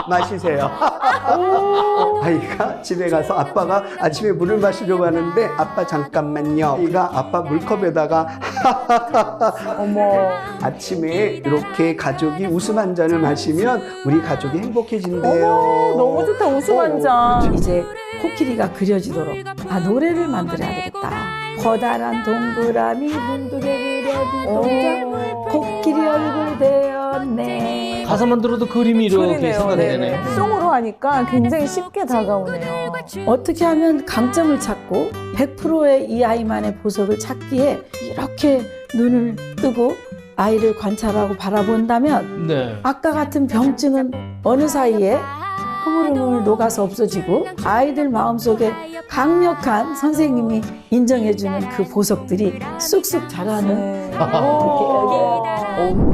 마시세요. 아이가 집에 가서 아빠가 아침에 물을 마시려고 하는데 아빠 잠깐만요. 아이가 아빠 물컵에다가 어머. 아침에 이렇게 가족이 웃음 한 잔을 마시면 우리 가족이 행복해진대요. 어머, 너무 좋다. 웃음 한 잔. 이제 코끼리가 그려지도록 노래를 만들어야 되겠다. 커다란 동그라미 문두개 그려진 동전 코끼리 얼굴 되었네. 가사만 들어도 그림이 이렇게 그러네요. 생각이 네. 되네요. 송으로 하니까 굉장히 쉽게 다가오네요. 어떻게 하면 강점을 찾고 100%의 이 아이만의 보석을 찾기에 이렇게 눈을 뜨고 아이를 관찰하고 바라본다면 네. 아까 같은 병증은 어느 사이에 흐물흐물 녹아서 없어지고 아이들 마음속에 강력한 선생님이 인정해주는 그 보석들이 쑥쑥 자라는 네.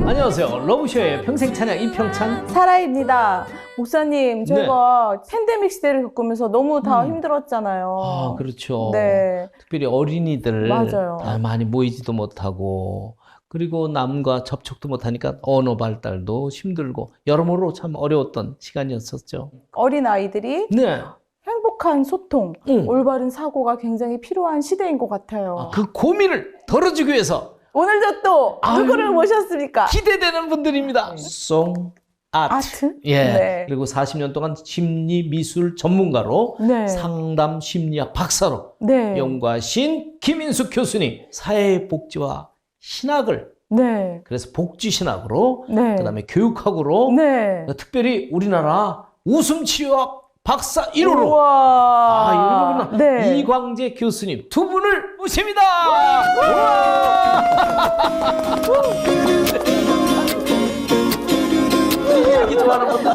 안녕하세요. 러브쇼의 평생 찬양 이평찬. 사라입니다. 목사님, 저희가 팬데믹 시대를 겪으면서 너무 다 힘들었잖아요. 아, 그렇죠. 네. 특별히 어린이들 맞아요. 다 많이 모이지도 못하고 그리고 남과 접촉도 못하니까 언어 발달도 힘들고 여러모로 참 어려웠던 시간이었었죠. 어린 아이들이 네. 행복한 소통, 올바른 사고가 굉장히 필요한 시대인 것 같아요. 그 고민을 덜어주기 위해서 오늘도 또 누구를 모셨습니까? 기대되는 분들입니다. 송 아트. 예. 네. 그리고 40년 동안 심리 미술 전문가로 네. 상담 심리학 박사로 네. 연구하신 김인숙 교수님, 사회복지와 신학을 네. 그래서 복지신학으로 네. 그다음에 교육학으로 네. 특별히 우리나라 웃음치료학 박사 1호로 우와. 이러면 네. 이광재 교수님 두 분을 모십니다. 이야기도 하는 분들.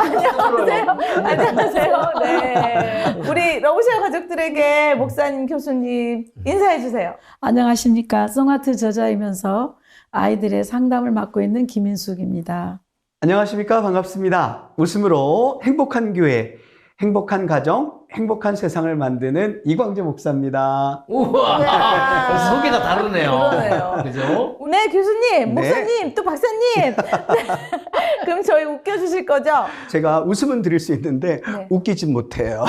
안녕하세요. 네. 우리 러브쇼 가족들에게 목사님, 교수님 인사해 주세요. 안녕하십니까. 송아트 저자이면서 아이들의 상담을 맡고 있는 김인숙입니다. 안녕하십니까. 반갑습니다. 웃음으로 행복한 교회, 행복한 가정, 행복한 세상을 만드는 이광재 목사입니다. 우와. 우와. 소개가 다르네요. 그러네요. 그죠? 네, 교수님, 네. 목사님, 또 박사님. 네. 그럼 저희 웃겨주실 거죠? 제가 웃음은 드릴 수 있는데 네. 웃기진 못해요.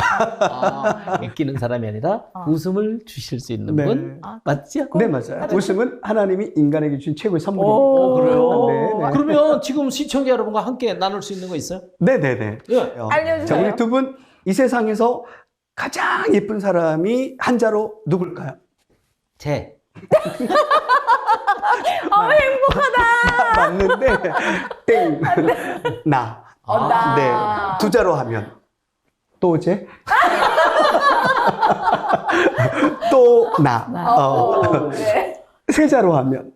웃기는 사람이 아니라 웃음을 주실 수 있는 네. 분 맞죠? 네, 맞아요. 웃음은 하나님이 인간에게 주신 최고의 선물입니다. 오, 그래요? 네, 네. 그러면 지금 시청자 여러분과 함께 나눌 수 있는 거 있어요? 네네네. 예. 알려주세요. 자, 우리 두 분 이 세상에서 가장 예쁜 사람이 한자로 누굴까요? 제. 행복하다. 맞는데 땡. 나. 나. 네. 두 자로 하면 또제. 또 나. 네. 세 자로 하면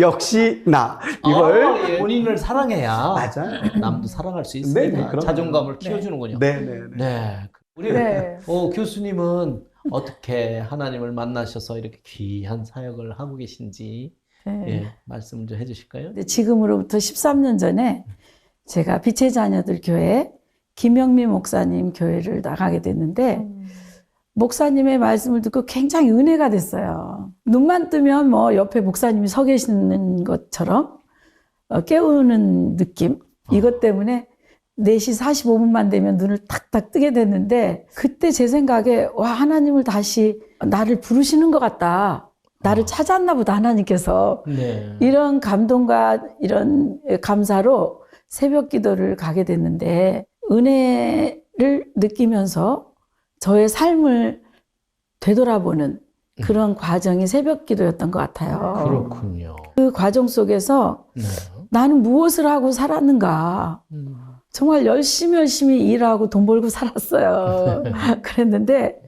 역시 나. 이걸 본인을 사랑해야 맞아요. 남도 사랑할 수 있으니까 네, 그럼요. 자존감을 키워주는군요. 네네. 네. 우리 네. 교수님은 어떻게 하나님을 만나셔서 이렇게 귀한 사역을 하고 계신지 네. 예, 말씀 좀 해주실까요? 근데 지금으로부터 13년 전에 제가 빛의 자녀들 교회 김영미 목사님 교회를 나가게 됐는데 목사님의 말씀을 듣고 굉장히 은혜가 됐어요. 눈만 뜨면 뭐 옆에 목사님이 서 계시는 것처럼 깨우는 느낌. 이것 때문에 4시 45분만 되면 눈을 탁탁 뜨게 됐는데 그때 제 생각에 와 하나님을 다시 나를 부르시는 것 같다. 나를 찾았나 보다 하나님께서. 네. 이런 감동과 이런 감사로 새벽 기도를 가게 됐는데 은혜를 느끼면서 저의 삶을 되돌아보는 그런 과정이 새벽 기도였던 것 같아요. 그렇군요. 그 과정 속에서 네. 나는 무엇을 하고 살았는가. 정말 열심히 일하고 돈 벌고 살았어요. 그랬는데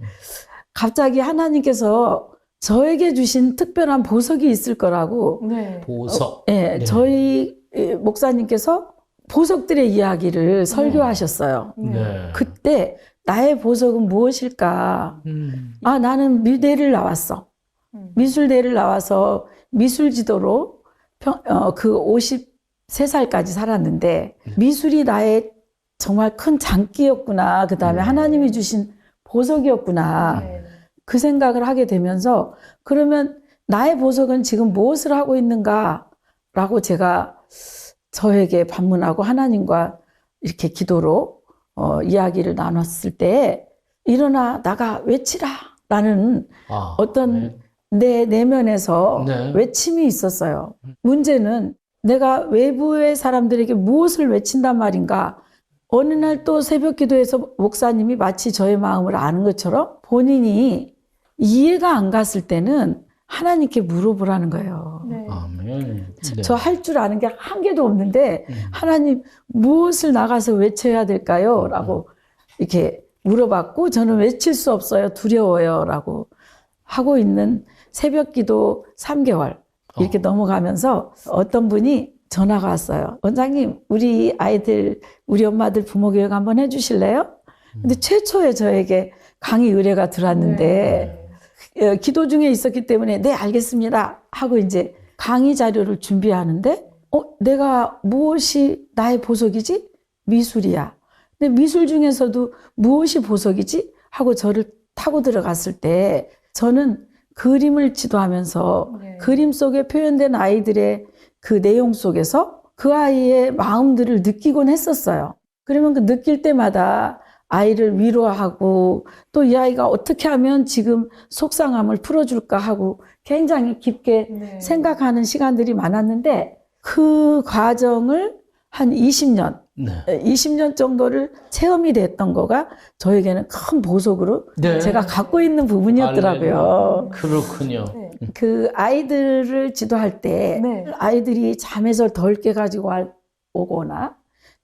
갑자기 하나님께서 저에게 주신 특별한 보석이 있을 거라고 네. 보석. 네. 저희 목사님께서 보석들의 이야기를 설교하셨어요. 네. 그때 나의 보석은 무엇일까? 나는 미대를 나왔어. 미술대를 나와서 미술지도로 그 53살까지 살았는데 미술이 나의 정말 큰 장기였구나. 그 다음에 하나님이 주신 보석이었구나. 그 생각을 하게 되면서 그러면 나의 보석은 지금 무엇을 하고 있는가라고 제가 저에게 방문하고 하나님과 이렇게 기도로 이야기를 나눴을 때 일어나 나가 외치라 라는 아, 어떤 내 내면에서 네. 외침이 있었어요. 문제는 내가 외부의 사람들에게 무엇을 외친단 말인가. 어느 날 또 새벽 기도에서 목사님이 마치 저의 마음을 아는 것처럼 본인이 이해가 안 갔을 때는 하나님께 물어보라는 거예요. 네. 아멘. 네. 저 할 줄 아는 게 한 개도 없는데 하나님 무엇을 나가서 외쳐야 될까요? 라고 이렇게 물어봤고 저는 외칠 수 없어요. 두려워요. 라고 하고 있는 새벽 기도 3개월 이렇게 넘어가면서 어떤 분이 전화가 왔어요. 원장님, 우리 아이들, 우리 엄마들 부모교육 한번 해주실래요? 근데 최초에 저에게 강의 의뢰가 들어왔는데 기도 중에 있었기 때문에 네, 알겠습니다. 하고 이제 강의 자료를 준비하는데 내가 무엇이 나의 보석이지? 미술이야. 근데 미술 중에서도 무엇이 보석이지? 하고 저를 타고 들어갔을 때 저는 그림을 지도하면서 네. 그림 속에 표현된 아이들의 그 내용 속에서 그 아이의 마음들을 느끼곤 했었어요. 그러면 그 느낄 때마다 아이를 위로하고 또 이 아이가 어떻게 하면 지금 속상함을 풀어줄까 하고 굉장히 깊게 네. 생각하는 시간들이 많았는데 그 과정을 한 20년, 네. 20년 정도를 체험이 됐던 거가 저에게는 큰 보석으로 네. 제가 갖고 있는 부분이었더라고요. 그렇군요. 네. 그 아이들을 지도할 때 네. 아이들이 잠에서 덜 깨가지고 오거나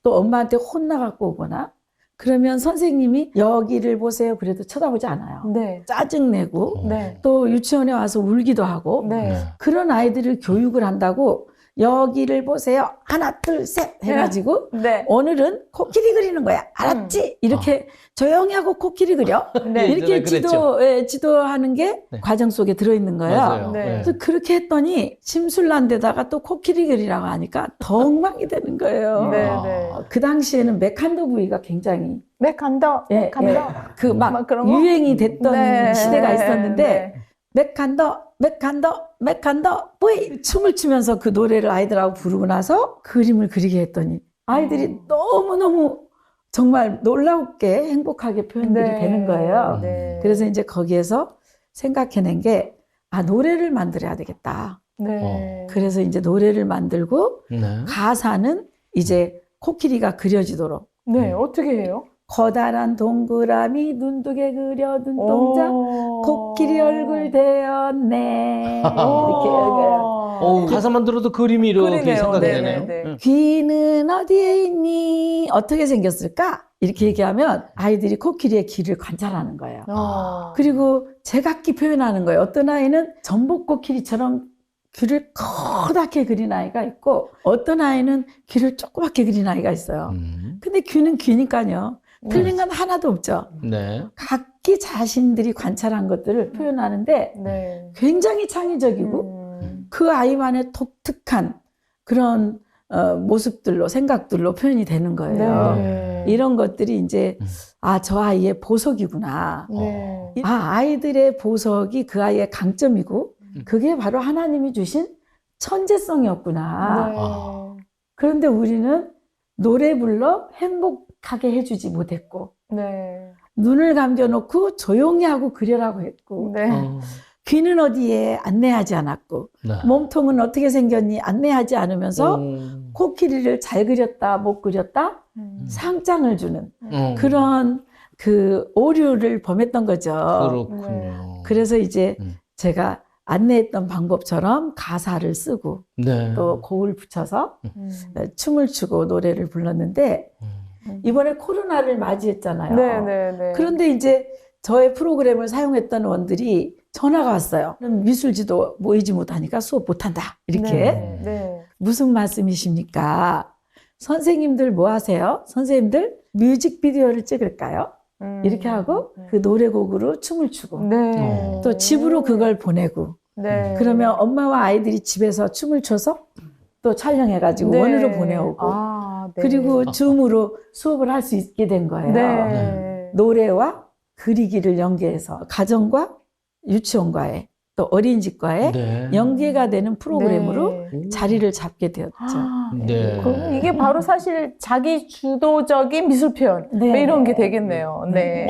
또 엄마한테 혼나갖고 오거나 그러면 선생님이 여기를 보세요. 그래도 쳐다보지 않아요. 네. 짜증내고 네. 또 유치원에 와서 울기도 하고 네. 그런 아이들을 교육을 한다고 여기를 보세요. 하나, 둘, 셋 해가지고 네. 오늘은 코끼리 그리는 거야. 알았지? 이렇게 조용히 하고 코끼리 그려. 네. 이렇게 예전에 지도하는 게 네. 과정 속에 들어있는 거예요. 맞아요. 네. 그래서 그렇게 했더니 심술난 데다가 또 코끼리 그리라고 하니까 더 엉망이 되는 거예요. 네. 아. 네. 그 당시에는 맥한더 부위가 굉장히 맥한더. 맥한더. 그 막 막 그런 거? 유행이 됐던 네. 시대가 있었는데 네. 맥한더 뿌이 춤을 추면서 그 노래를 아이들하고 부르고 나서 그림을 그리게 했더니 아이들이 너무너무 정말 놀랍게 행복하게 표현들이 네. 되는 거예요. 네. 그래서 이제 거기에서 생각해낸 게 노래를 만들어야 되겠다. 네. 그래서 이제 노래를 만들고 네. 가사는 이제 코끼리가 그려지도록 네. 어떻게 해요? 커다란 동그라미 눈두개 그려 눈동자 코끼리 얼굴 되었네. 이렇게 가사만 들어도 그림이 이렇게 그러네요. 생각이 네, 되네요. 네, 네. 귀는 어디에 있니? 어떻게 생겼을까? 이렇게 얘기하면 아이들이 코끼리의 귀를 관찰하는 거예요. 그리고 제각기 표현하는 거예요. 어떤 아이는 전복 코끼리처럼 귀를 커다랗게 그린 아이가 있고 어떤 아이는 귀를 조그맣게 그린 아이가 있어요. 근데 귀는 귀니까요. 틀린 건 하나도 없죠. 네. 각기 자신들이 관찰한 것들을 표현하는데 네. 굉장히 창의적이고 그 아이만의 독특한 그런 모습들로 생각들로 표현이 되는 거예요. 네. 이런 것들이 이제 저 아이의 보석이구나. 네. 아이들의 보석이 그 아이의 강점이고 그게 바로 하나님이 주신 천재성이었구나. 네. 그런데 우리는 노래 불러 행복하게 해주지 못했고 네. 눈을 감겨놓고 조용히 하고 그려라고 했고 네. 귀는 어디에 안내하지 않았고 네. 몸통은 어떻게 생겼니 안내하지 않으면서 코끼리를 잘 그렸다 못 그렸다 상장을 주는 그런 그 오류를 범했던 거죠. 그렇군요. 그래서 이제 제가 안내했던 방법처럼 가사를 쓰고 네. 또 곡을 붙여서 춤을 추고 노래를 불렀는데 이번에 코로나를 맞이했잖아요. 네, 네, 네. 그런데 이제 저의 프로그램을 사용했던 원들이 전화가 왔어요. 미술 지도 모이지 못하니까 수업 못한다. 이렇게. 네, 네. 무슨 말씀이십니까? 선생님들 뭐 하세요? 선생님들 뮤직비디오를 찍을까요? 이렇게 하고 그 노래곡으로 춤을 추고 네. 또 집으로 그걸 보내고 네. 그러면 엄마와 아이들이 집에서 춤을 춰서 또 촬영해가지고 네. 원으로 보내오고 네. 그리고 줌으로 수업을 할 수 있게 된 거예요. 네. 노래와 그리기를 연계해서 가정과 유치원과의 또 어린이집과의 네. 연계가 되는 프로그램으로 네. 자리를 잡게 되었죠. 네. 그럼 이게 바로 사실 자기 주도적인 미술 표현 네. 뭐 이런 게 되겠네요. 네.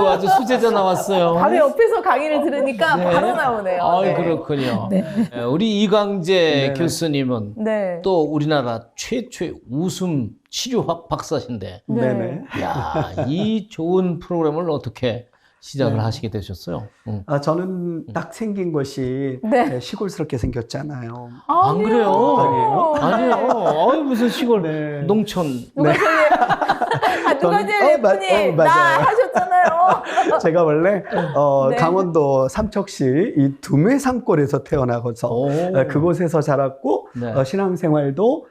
아주 수제자 나왔어요. 바로 옆에서 강의를 들으니까 네. 바로 나오네요. 아유, 네. 그렇군요. 네. 우리 이광재 네. 교수님은 네. 또 우리나라 최초의 웃음 치료학 박사신데, 네. 네네. 야, 이 좋은 프로그램을 어떻게 시작을 네. 하시게 되셨어요? 응. 저는 딱 생긴 것이 네. 시골스럽게 생겼잖아요. 안 그래요? 아니에요? 아니요. 아유, 무슨 시골 네. 농촌. 누가 제일 누가 제일 예쁘니? 나 맞아요. 하셨잖아요. 제가 원래 네. 강원도 삼척시 이 두메산골에서 태어나서 오. 그곳에서 자랐고 네. 신앙생활도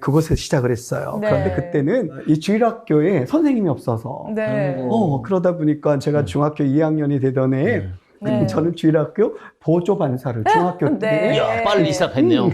그곳에서 시작을 했어요. 네. 그런데 그때는 이 주일학교에 선생님이 없어서 네. 그러다 보니까 제가 중학교 2학년이 되던 해에 네. 저는 주일학교 보조반사를 중학교 때 네. 이야, 빨리 시작했네요.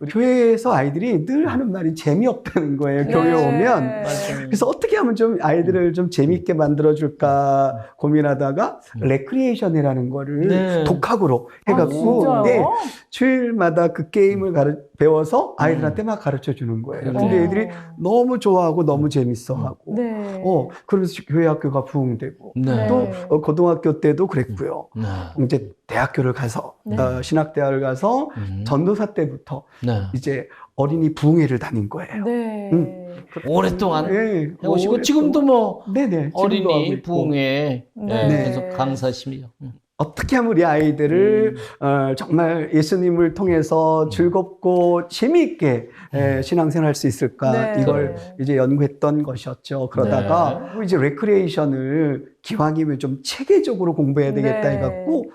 우리 교회에서 아이들이 늘 하는 말이 재미없다는 거예요. 교회 오면. 맞아요. 그래서 어떻게 하면 좀 아이들을 좀 재미있게 만들어줄까 고민하다가 레크리에이션이라는 거를 네. 독학으로 해갖고 진짜요? 네, 주일마다 그 게임을 배워서 아이들한테 막 가르쳐 주는 거예요. 근데 애들이 너무 좋아하고 너무 재밌어하고 네. 그러면서 교회 학교가 부흥되고 네. 또 고등학교 때도 그랬고요. 네. 이제 대학교를 가서 네. 신학대학을 가서 전도사 때부터 네. 이제 어린이 부흥회를 다닌 거예요. 네. 오랫동안 네, 해오시고 오랫동안. 지금도 뭐 네네, 지금도 하고 어린이 있고. 부흥회 네. 계속 강사심이요. 어떻게 하면 우리 아이들을 정말 예수님을 통해서 즐겁고 재미있게 신앙생활 할 수 있을까 네. 이걸 이제 연구했던 것이었죠. 그러다가 이제 레크리에이션을 기왕이면 좀 체계적으로 공부해야 되겠다 네. 해갖고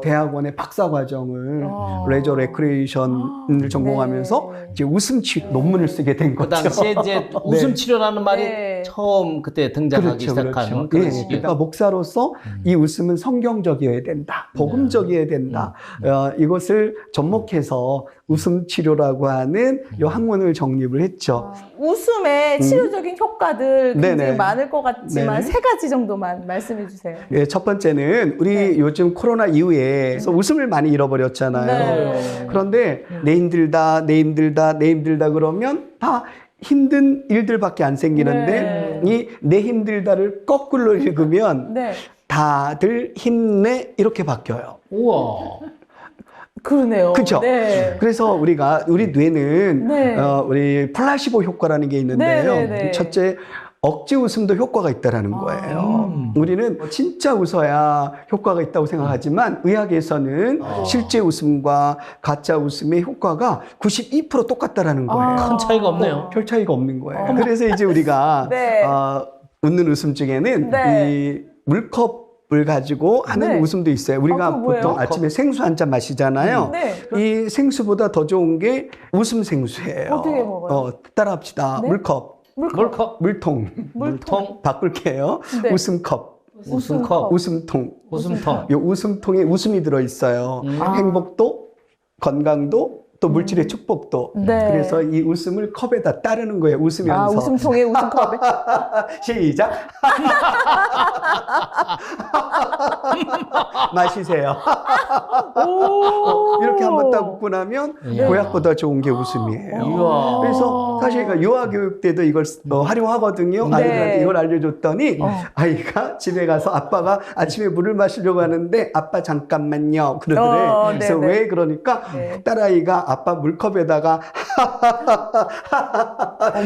대학원의 박사 과정을 레저 레크리에이션을 네. 전공하면서 이제 웃음치 논문을 쓰게 된 그 거죠. 당시에 이제 웃음 치료라는 말이 네. 처음 그때 등장하기 시작한 그런 예, 시기요. 그러니까 목사로서 이 웃음은 성경적이어야 된다, 복음적이어야 된다. 이것을 접목해서 웃음 치료라고 하는 이 학문을 정립을 했죠. 웃음의 치료적인 효과들 굉장히 네네. 많을 것 같지만 네네. 3가지 정도만 말씀해 주세요. 예, 첫 번째는 우리 네. 요즘 코로나 이후에 그래서 웃음을 많이 잃어버렸잖아요. 네. 그런데 내 힘들다, 내 힘들다, 내 힘들다 그러면 다 힘든 일들밖에 안 생기는데 이 내 힘들다를 거꾸로 읽으면 네. 다들 힘내 이렇게 바뀌어요. 우와. 그러네요. 그쵸? 네. 그래서 우리 뇌는 네. 우리 플라시보 효과라는 게 있는데요. 네, 네, 네. 첫째 억지 웃음도 효과가 있다라는 거예요. 우리는 진짜 웃어야 효과가 있다고 생각하지만 의학에서는 실제 웃음과 가짜 웃음의 효과가 92% 똑같다라는 거예요. 큰 차이가 없네요. 별 차이가 없는 거예요. 그래서 이제 우리가 네. 웃는 웃음 중에는 네. 이 물컵을 가지고 하는 네. 웃음도 있어요. 우리가 그거 뭐예요? 보통 아침에 생수 한 잔 마시잖아요. 네. 이 생수보다 더 좋은 게 웃음 생수예요. 어떻게 먹어요? 따라합시다. 네? 물컵, 물컵, 물통, 물통, 바꿀게요. 네. 웃음컵, 웃음컵, 웃음통. 웃음통. 이 웃음통에 웃음이 들어 있어요. 행복도, 건강도, 또 물질의 축복도. 네. 그래서 이 웃음을 컵에다 따르는 거예요. 웃으면서. 웃음통에 웃음컵에. 시작. 마시세요. 이렇게 한번 딱 웃고 나면 이야. 보약보다 좋은 게 웃음이에요. 이야. 그래서 사실 유아교육 때도 이걸 활용하거든요. 아이들한테 이걸 알려줬더니 아이가 집에 가서 아빠가 아침에 물을 마시려고 하는데 아빠 잠깐만요. 그러더래. 그래서 네네. 왜 그러니까 네. 딸아이가 아빠 물컵에다가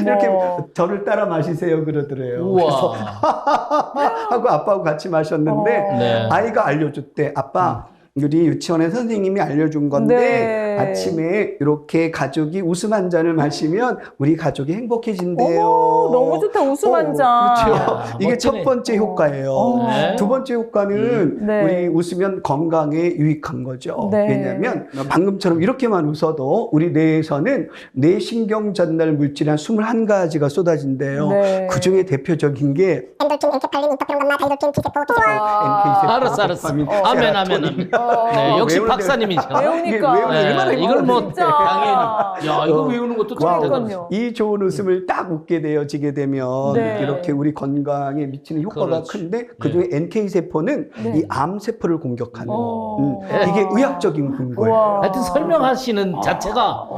이렇게 저를 따라 마시세요 그러더래요. 그래서 우와. 하고 아빠하고 같이 마셨는데 네. 아이가 알려줬대. 아빠 우리 유치원의 선생님이 알려준 건데 네. 아침에 이렇게 가족이 웃음 한 잔을 마시면 우리 가족이 행복해진대요. 너무 좋다. 웃음 한 잔. 그렇죠. 야, 이게 멋지네. 첫 번째 효과예요. 네. 두 번째 효과는 네. 우리 웃으면 건강에 유익한 거죠. 네. 왜냐하면 방금처럼 이렇게만 웃어도 우리 뇌에서는 뇌신경 전달 물질이 한 21가지가 쏟아진대요. 네. 그 중에 대표적인 게 엔돌핀, 엔케팔린, 인터페론, 감마, 다이로킨, T세포, T세포. NK-세포, 알았어. 도파민, 아멘, 아멘, 세로토닌. 아멘. 네, 역시 외우는데- 박사님이죠. 외우니까. 외우는 네, 얼마나 이걸 뭐 진짜. 당연히 야 이거 외우는 것도 참 와우. 대단하죠. 이 좋은 웃음을 딱 웃게 되어지게 되면 네. 이렇게 우리 건강에 미치는 효과가 그렇지. 큰데 그중에 NK-세포는 네. 이 암세포를 공격하는 어. 이게 의학적인 근거예요. 우와. 하여튼 설명하시는 자체가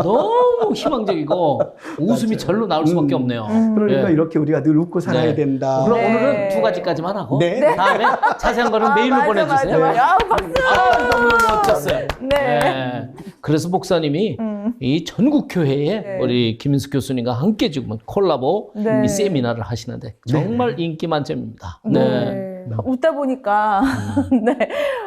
너무 희망적이고 웃음이 맞아요. 절로 나올 수밖에 없네요. 그러니까 예. 이렇게 우리가 늘 웃고 살아야 네. 된다. 그럼 네. 오늘은 두 가지까지만 하고 네. 다음에 자세한 거는 메일로 맞아, 보내주세요. 맞아, 맞아. 아, 박수! 너무너무 멋졌어요. 네. 네. 그래서 목사님이 이 전국 교회에 네. 우리 김인숙 교수님과 함께 지금 콜라보 네. 이 세미나를 하시는데 정말 인기 만점입니다. 네. 웃다 보니까 네.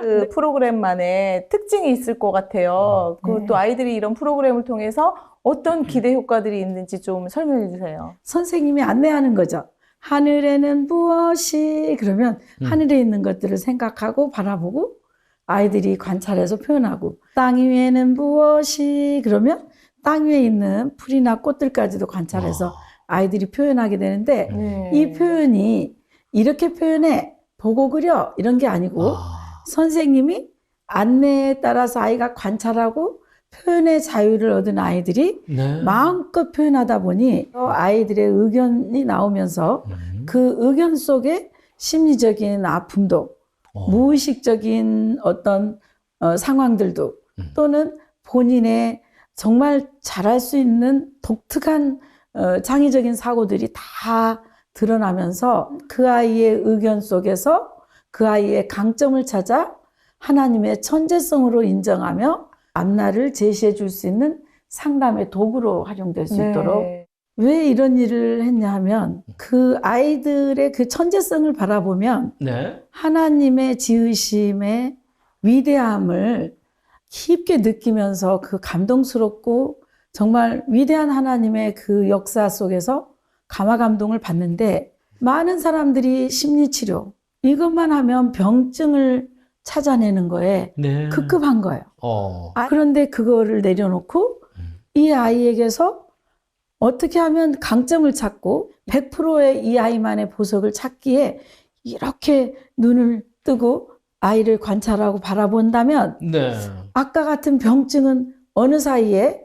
그 프로그램만의 특징이 있을 것 같아요. 그 또 아이들이 이런 프로그램을 통해서 어떤 기대 효과들이 있는지 좀 설명해 주세요. 선생님이 안내하는 거죠. 하늘에는 무엇이 그러면 하늘에 있는 것들을 생각하고 바라보고 아이들이 관찰해서 표현하고 땅 위에는 무엇이 그러면 땅 위에 있는 풀이나 꽃들까지도 관찰해서 아이들이 표현하게 되는데 네. 이 표현이 이렇게 표현해 보고 그려 이런 게 아니고 선생님이 안내에 따라서 아이가 관찰하고 표현의 자유를 얻은 아이들이 네. 마음껏 표현하다 보니 아이들의 의견이 나오면서 그 의견 속에 심리적인 아픔도 무의식적인 어떤 상황들도 또는 본인의 정말 잘할 수 있는 독특한 창의적인 사고들이 다 드러나면서 그 아이의 의견 속에서 그 아이의 강점을 찾아 하나님의 천재성으로 인정하며 앞날을 제시해 줄 수 있는 상담의 도구로 활용될 수 있도록 왜 이런 일을 했냐 하면 그 아이들의 그 천재성을 바라보면 네. 하나님의 지으심의 위대함을 깊게 느끼면서 그 감동스럽고 정말 위대한 하나님의 그 역사 속에서 감화 감동을 받는데 많은 사람들이 심리치료 이것만 하면 병증을 찾아내는 거에 네. 급급한 거예요. 어. 그런데 그거를 내려놓고 이 아이에게서 어떻게 하면 강점을 찾고 100%의 이 아이만의 보석을 찾기에 이렇게 눈을 뜨고 아이를 관찰하고 바라본다면 네. 아까 같은 병증은 어느 사이에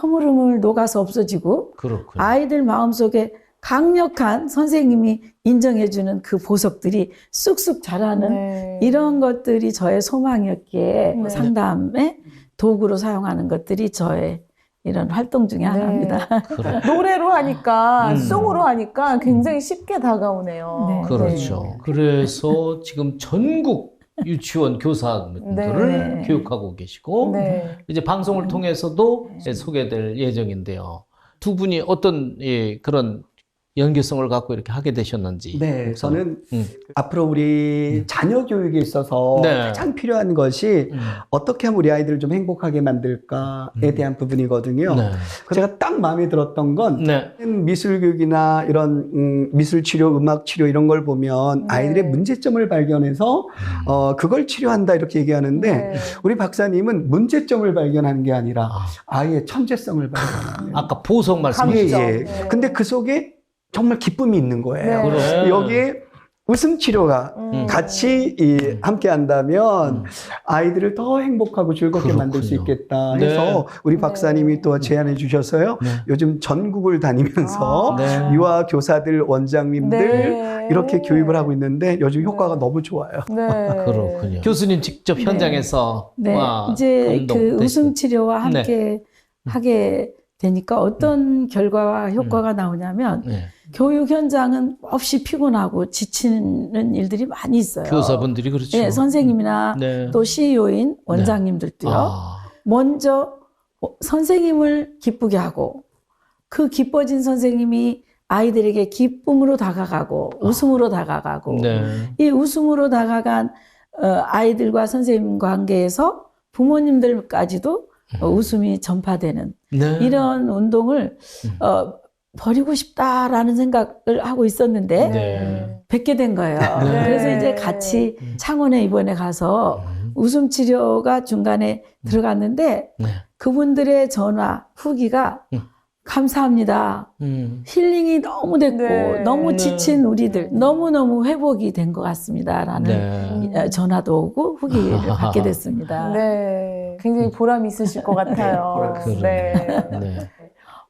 허물허물 녹아서 없어지고 그렇군요. 아이들 마음속에 강력한 선생님이 인정해주는 그 보석들이 쑥쑥 자라는 네. 이런 것들이 저의 소망이었기에 네. 상담의 도구로 사용하는 것들이 저의 이런 활동 중에 하나입니다. 그래. 노래로 하니까, 음. 송으로 하니까 굉장히 쉽게 다가오네요. 네. 그렇죠. 그래서 지금 전국 유치원 교사분들을 네. 교육하고 계시고 네. 이제 방송을 통해서도 소개될 예정인데요. 두 분이 어떤 그런 연계성을 갖고 이렇게 하게 되셨는지. 네, 저는 음. 앞으로 우리 자녀 교육에 있어서 네. 가장 필요한 것이 어떻게 하면 우리 아이들을 좀 행복하게 만들까에 대한 부분이거든요. 네. 제가 딱 마음에 들었던 건 네. 미술 교육이나 이런 미술 치료, 음악 치료 이런 걸 보면 네. 아이들의 문제점을 발견해서 그걸 치료한다 이렇게 얘기하는데 네. 우리 박사님은 문제점을 발견하는 게 아니라 아. 아이의 천재성을 발견하는 거예요. 아까 보석 말씀하셨죠. 예, 예. 네. 근데 그 속에 정말 기쁨이 있는 거예요. 네. 그래. 여기에 웃음 치료가 같이 함께 한다면 아이들을 더 행복하고 즐겁게 그렇군요. 만들 수 있겠다 네. 해서 우리 박사님이 또 제안해 주셔서요. 네. 요즘 전국을 다니면서 네. 유아 교사들, 원장님들 네. 이렇게 교육을 하고 있는데 요즘 효과가 너무 좋아요. 네. 그렇군요. 교수님 직접 현장에서 네, 와, 이제 감동 그 되시는. 웃음 치료와 함께 하게 되니까 어떤 결과와 효과가 나오냐면 네. 교육 현장은 몹시 피곤하고 지치는 일들이 많이 있어요. 교사분들이 그렇죠. 네, 선생님이나 네. 또 CEO인 원장님들도요. 아. 먼저 선생님을 기쁘게 하고 그 기뻐진 선생님이 아이들에게 기쁨으로 다가가고 웃음으로 다가가고 네. 이 웃음으로 다가간 아이들과 선생님 관계에서 부모님들까지도 웃음이 전파되는 네. 이런 운동을 버리고 싶다라는 생각을 하고 있었는데 네. 뵙게 된 거예요. 네. 그래서 이제 같이 창원에 이번에 가서 웃음 치료가 중간에 들어갔는데 네. 그분들의 전화 후기가 감사합니다. 힐링이 너무 됐고 네. 너무 지친 우리들 너무너무 회복이 된 것 같습니다라는 네. 전화도 오고 후기를 받게 됐습니다. 네. 굉장히 보람이 있으실 것 같아요. 그러네. 네. 네.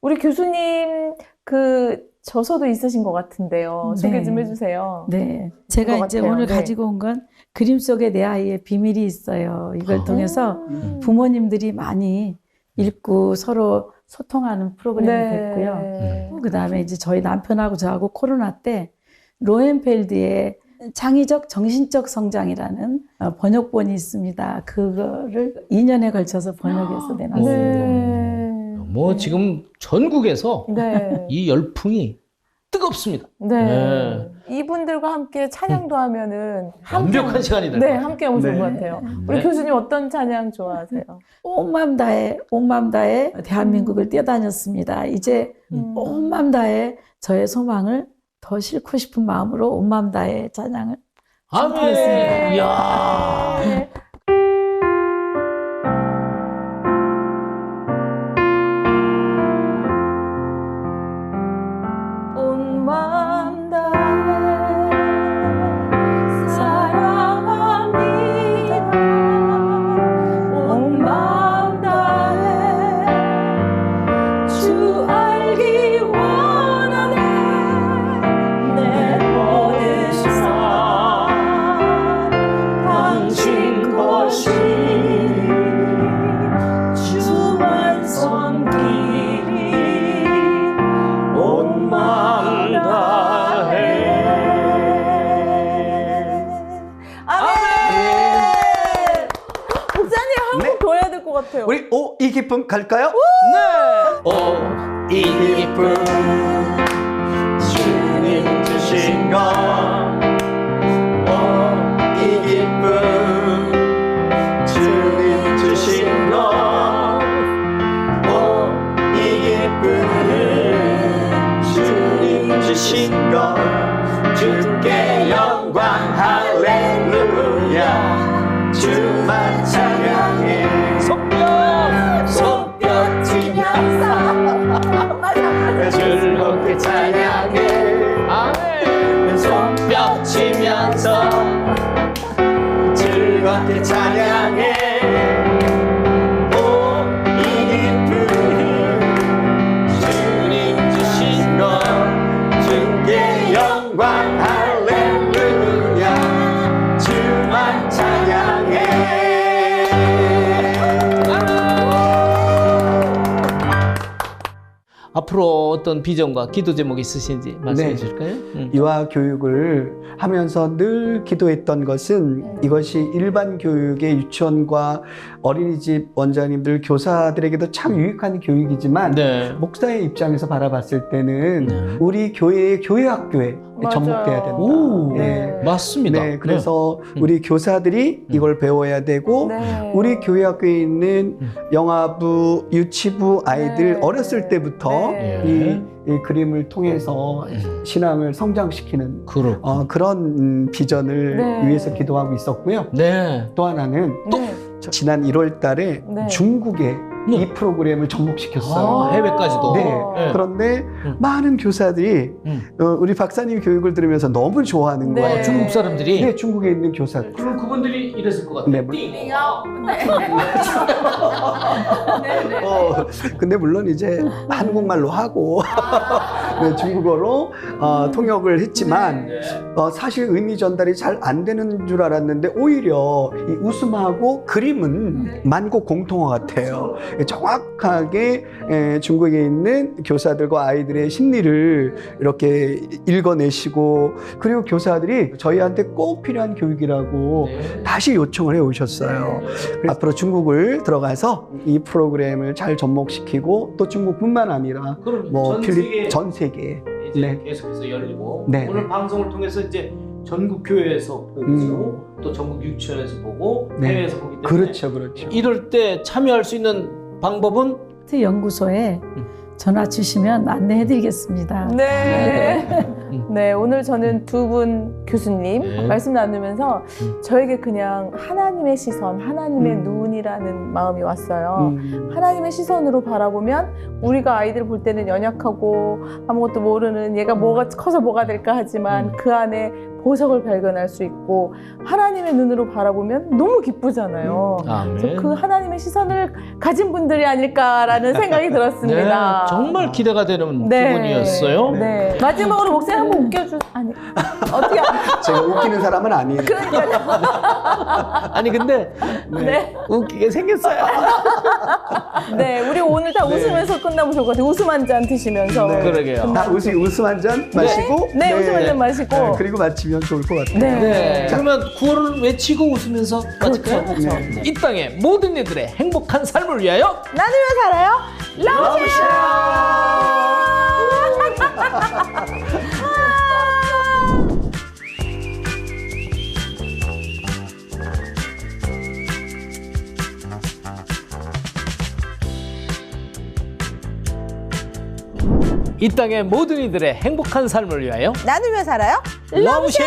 우리 교수님 그 저서도 있으신 것 같은데요. 소개 네. 좀 해주세요. 네, 제가 것 이제 같아요. 오늘 네. 가지고 온 건 그림 속에 내 아이의 비밀이 있어요. 이걸 통해서 부모님들이 많이 읽고 서로 소통하는 프로그램이 됐고요. 네. 그다음에 이제 저희 남편하고 저하고 코로나 때 로헨펠드의 창의적 정신적 성장이라는 번역본이 있습니다. 그거를 2년에 걸쳐서 번역해서 내놨습니다. 네. 뭐 지금 전국에서 네. 이 열풍이 뜨겁습니다. 네. 네. 이분들과 함께 찬양도 하면은 완벽한 시간이 될 네, 것 같아요. 함께 하면 좋을 네. 것 같아요. 우리 네. 교수님 어떤 찬양 좋아하세요? 온 마음 다해 대한민국을 뛰어다녔습니다. 이제 온 마음 다해 저의 소망을 더 싣고 싶은 마음으로 온 마음 다해 찬양을 아멘. 이야. 네. 온 마음 다해 사랑합니다. 온 마음 다해 주 알기 원하네. 내 모든 삶 당신 것이 주만 섬기리 온 마음 다해. 아멘. 목사님 한 번 더 해야 될 것 같아요. 우리 이 기쁨 갈까요? 네. 이 기쁨 주님 주신 것. 이 기쁨 주님 주신 것. 이 기쁨 주님 주신 것. 주께 영광 할렐루야. 주만 찬양해. 손뼉 치면서 즐겁게 찬양해. 아멘. 손뼉 치면서 즐겁게 찬양해. 이 기쁨 주님 주신 것. 주께 영광 할렐루야. 주만 찬양해. 앞으로 어떤 비전과 기도 제목이 있으신지 말씀해 네. 주실까요? 유아 교육을 하면서 늘 기도했던 것은 이것이 일반 교육의 유치원과 어린이집 원장님들, 교사들에게도 참 유익한 교육이지만 네. 목사의 입장에서 바라봤을 때는 네. 우리 교회의 교회학교에 맞아요. 접목돼야 된다. 오, 네. 맞습니다. 네, 그래서 우리 교사들이 이걸 배워야 되고 네. 우리 교회학교에 있는 영아부, 유치부 아이들 네. 어렸을 때부터 네. 이 그림을 통해서 신앙을 성장시키는 그렇고. 그런 비전을 네. 위해서 기도하고 있었고요. 네. 또 하나는 네. 지난 1월 달에 네. 중국에 네. 이 프로그램을 접목시켰어요. 아, 해외까지도. 네. 네. 그런데 많은 교사들이 우리 박사님 교육을 들으면서 너무 좋아하는 네. 거예요. 중국 사람들이. 네, 중국에 있는 교사들. 그럼 그분들이 이랬을 것 같아요. 네, 근데 물론 이제 한국말로 하고 네, 중국어로 통역을 했지만 사실 의미 전달이 잘 안 되는 줄 알았는데 오히려 이 웃음하고 그림은 만국 공통어 같아요. 정확하게 중국에 있는 교사들과 아이들의 심리를 이렇게 읽어내시고 그리고 교사들이 저희한테 꼭 필요한 교육이라고 다시 요청을 해 오셨어요. 앞으로 중국을 들어가서 이 프로그램을 잘 접목시키고 또 중국뿐만 아니라 그럼 뭐 전 세계 전 세계에 이제 네. 계속해서 열리고 네. 오늘 방송을 통해서 이제 전국 교회에서 보고 또 전국 유치원에서 보고 네. 해외에서 보기 때문에 그렇죠. 이럴 때 참여할 수 있는 방법은 연구소에 전화 주시면 안내해드리겠습니다. 네. 네, 오늘 저는 두 분 교수님 네. 말씀 나누면서 저에게 그냥 하나님의 시선, 하나님의 음. 눈이라는 마음이 왔어요. 하나님의 시선으로 바라보면 우리가 아이들 볼 때는 연약하고 아무것도 모르는 얘가 뭐가 커서 뭐가 될까 하지만 그 안에 보석을 발견할 수 있고 하나님의 눈으로 바라보면 너무 기쁘잖아요. 아멘. 그래서 그 하나님의 시선을 가진 분들이 아닐까라는 생각이 들었습니다. 네, 정말 기대가 되는 네. 부분이었어요. 네. 마지막으로 목사님 한 번 웃겨주 아니 어떻게 제가 웃기는 사람은 아니에요. 그러니까요. 아니 근데 네. 웃기게 생겼어요. 네, 우리 오늘 다 웃으면서 끝나면 좋을 것 같아요. 웃음 한 잔 드시면서. 네. 그러게요. 다 웃음 한 잔 마시고 네, 웃음 한 잔 마시고. 네, 그리고 마치면 좋을 것 같아요. 네. 네. 그러면 구호를 외치고 웃으면서 마칠까요? 그렇죠. 네. 이 땅의 모든 이들의 행복한 삶을 위하여 나누며 살아요. 러브샷! 이 땅의 모든 이들의 행복한 삶을 위하여 나누며 살아요. 러브샷!